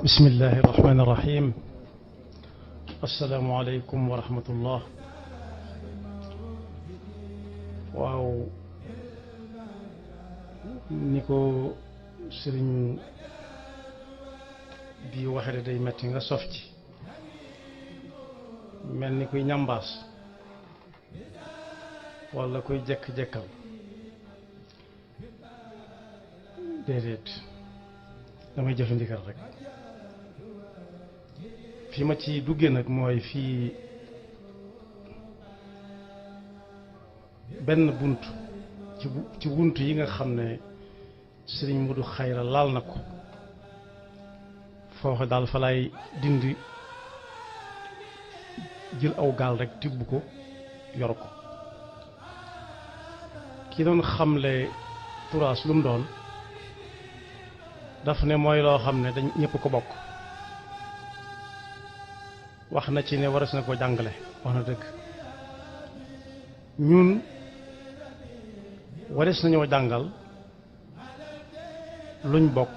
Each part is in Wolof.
بسم الله الرحمن الرحيم. السلام عليكم ورحمة الله. waaw ni ko sëriñ bi waxee day metti nga sof ci mel ni kuy ñambaas walla kuy jekk-jekkal déedéet damay jëfandikal rek fi ma ci duggee nag mooy fii benn bunt ci bunt yi nga xam ne sëriñ Modou Khayra laal na ko foofu daal fa lay dindi jël aw gaal rek tibb ko yor ko ki doon xamle turaas lu mu doon daf ne mooy loo xam ne dañ ñëpp ko bokk wax na ci ne waras na ko jàngale wax na dëgg ñun wares nañoo jàngal luñ bokk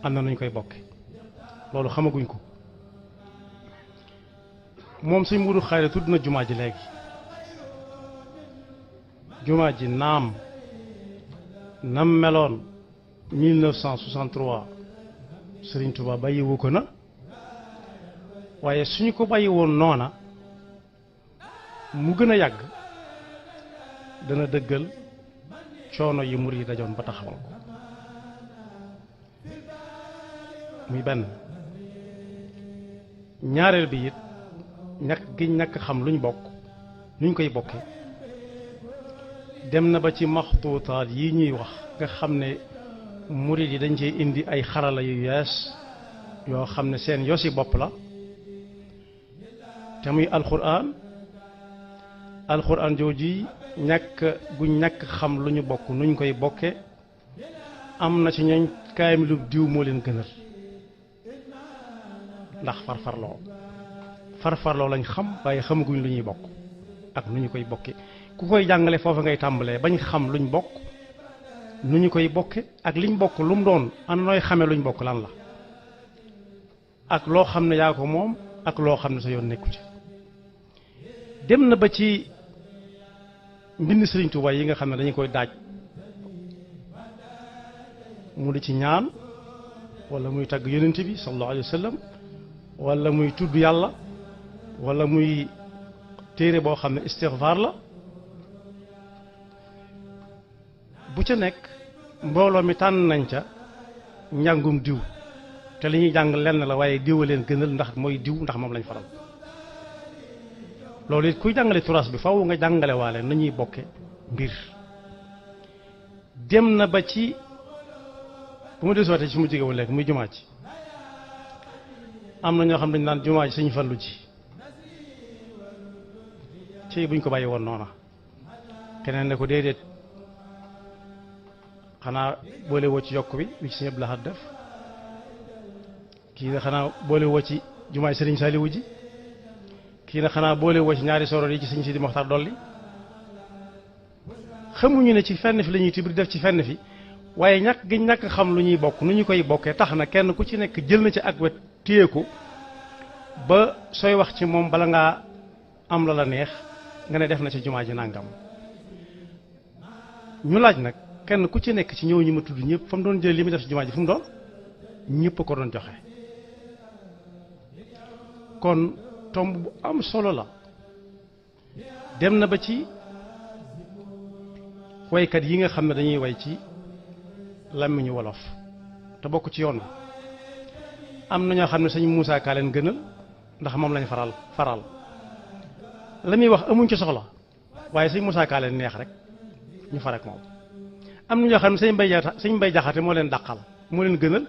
am na nuñ koy bokke loolu xamaguñ ko moom sëñ Modou Khayra tudd na jumaa ji léegi jumaa ji naam nam meloon 1963 Serigne Touba bàyyiwu ko na waaye suñu ko bàyyi woon noona mu gën a yàgg dana dëggal coono yi murid yi dajoon ba taxawal ko muy benn ñaareel bi it ñàkk xam luñ bokk nuñ koy bokke dem na ba ci maxtuutaat yi ñuy wax nga xam ne murid yi dañ cee indi ay xarala yu yees yoo xam ne seen yosi bopp la te muy alxuraan jooji ñàkk xam lu ñu bokk nuñ koy bokke am na ci ñooñ kaamilu diw moo leen gënal ndax farfarloo lañ xam waaye xamaguñ lu ñuy bokk ak nu ñu koy bokke ku koy jàngale foofa ngay tàmbalee bañ xam luñ bokk nu ñu koy bokke ak liñ bokk lu mu doon ana nooy xamee luñ bokk lan la ak loo xam ne yaa ko moom ak loo xam ne sa yoon nekku ci dem na ba ci mbind Sëriñ Tuubaa yi nga xam ne dañu koy daaj mu di ci ñaan wala muy tagg yonent bi sallallahu alayhi wa sallam wala muy tudd yàlla wala muy téere boo xam ne istixfaar la bu ca nekk mbooloo mi tànn nañ ca njàngum diw te li ñuy jàng lenn la waaye diw a leen gënal ndax mooy diw ndax moom lañ faral loolu it kuy jàngale turaas bi faw nga jàngale waale nañuy bokke mbir dem na ba ci bu ma desuwaatee ci mu jóge woon léegi muy jumaa ji am na ñoo xam dañ naan jumaa ji Sëñ Fallu ji ci buñ ko bàyyi woon noona keneen ne ko déedéet xanaa boole woo ci yokk bi wi ci Sëñ Abdou Lahad def kii ne xanaa boole woo ci jumaa ji Sëriñ Saaliwu ji kii na xanaa boole woo ci ñaari soroor yi ci Sëñ Sidi Moxtaar dolli xamuñu ne ci fenn fi la ñuy tibri def ci fenn fi waaye ñàkk xam lu ñuy bokk nu ñu koy bokkee tax na kenn ku ci nekk jël na ci ak wet téye ko ba sooy wax ci moom bala ngaa am la neex nga ne def na ci jumaa ji nàngam ñu laaj nag kenn ku ci nekk ci ñëw ñi ma tudd ñëpp fa mu doon jël li mu def ci jumaa ji fu mu doon ñëpp ko doon joxe kon tomb bu am solo la dem na ba ci waykat yi nga xam ne dañuy way ci làmmiñu wolof te bokk ci yoon wi am na ñoo xam ne sëñ Moussa Ka leen gënal ndax moom lañ faral la muy wax amuñ ci soxla waaye sëñ Moussa Ka leen neex rek ñu far ak moom am na ñoo xam ne sëñ Mbay Jaxate moo leen dàqal moo leen gënal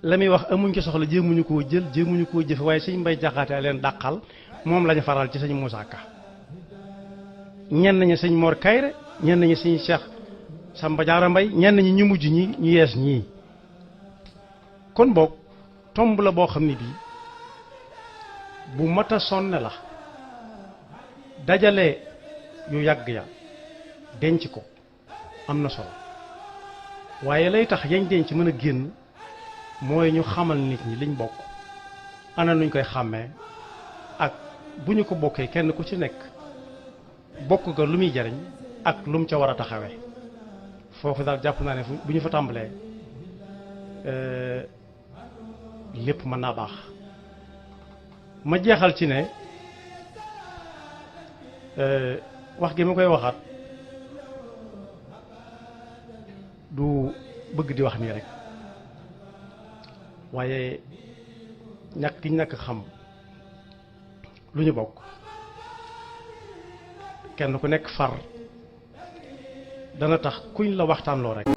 la muy wax amuñ ci soxla jéemuñu koo jël jéemuñu koo jëfe waaye sëñ Mbay Jaxate leen dàqal moom lañu faral ci sëñ Moussa Ka ñenn ñi sëñ Mor Kayre ñenn ñi sëñ Cheikh Samba Diarra Mbay ñenn ñi ñu mujj ñi ñu yees ñii kon boog tomb la boo xam ne bii bu mat a sonne la dajale yu yàgg ya denc ko am na solo waaye lay tax yañ denc mën a génn mooy ñu xamal nit ñi liñ bokk ana nuñ koy xàmmee ak bu ñu ko bokkee kenn ku ci nekk bokk ga lu muy jariñ ak lu mu ca war a taxawee foofu daal jàpp naa ne bu ñu fa tàmbalee lépp mën naa baax. ma jeexal ci ne wax gi ma koy waxaat du bëgg di wax nii rek waaye ñàkk gi ñàkk xam lu ñu bokk kenn ku nekk far dana tax kuñ la waxtaanloo rek